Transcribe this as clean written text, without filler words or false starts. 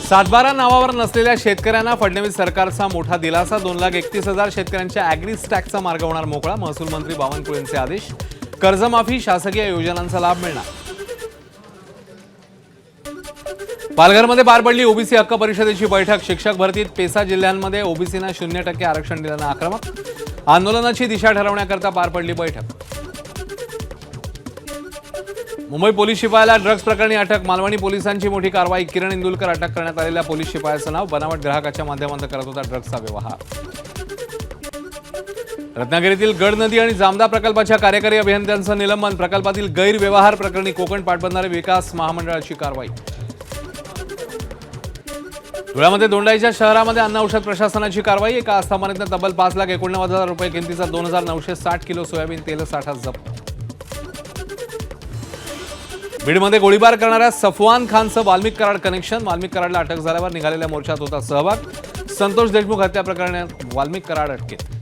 सातबारा नावावर नसलेल्या शेतकऱ्यांना फडणवीस सरकारचा मोठा दिलासा। 2,31,000 शेतकऱ्यांच्या ॲग्री स्टॅकचा मार्ग होणार मोकळा। महसूल मंत्री बावनकुळेंचे आदेश। कर्जमाफी, शासकीय योजनांचा लाभ मिळणार। पालघरमध्ये पार पडली ओबीसी हक्क परिषदेची बैठक। शिक्षक भरतीत पेसा जिल्ह्यांमध्ये ओबीसींना 0% आरक्षण दिल्यानं आक्रमक। आंदोलनाची दिशा ठरवण्याकरता पार पडली बैठक। मुंबई पोलीस शिपायाला ड्रग्ज प्रकरणी अटक। मालवणी पोलिसांची मोठी कारवाई। किरण इंदुलकर अटक करण्यात आलेल्या पोलीस शिपायाचं नाव। बनावट ग्राहकाच्या माध्यमातून करत होता ड्रग्जचा व्यवहार। रत्नागिरीतील गड नदी आणि जामदा प्रकल्पाच्या कार्यकारी अभियंत्यांचं निलंबन। प्रकल्पातील गैरव्यवहार प्रकरणी कोकण पाटबंधारे विकास महामंडळाची कारवाई। धुळ्यामध्ये दोंडाईच्या शहरामध्ये अन्न औषध प्रशासनाची कारवाई। एका आस्थापनेतनं तब्बल 5,89,000 रुपये किमतीचा 2,960 किलो सोयाबीन तेल साठा जप्त। बीडमध्ये गोळीबार करणाऱ्या सफवान खानचं वाल्मिक कराड कनेक्शन। वाल्मिक कराडला अटक झाल्यावर निघालेल्या मोर्चात होता सहभाग। संतोष देशमुख हत्या प्रकरणात वाल्मिक कराड अटकेत।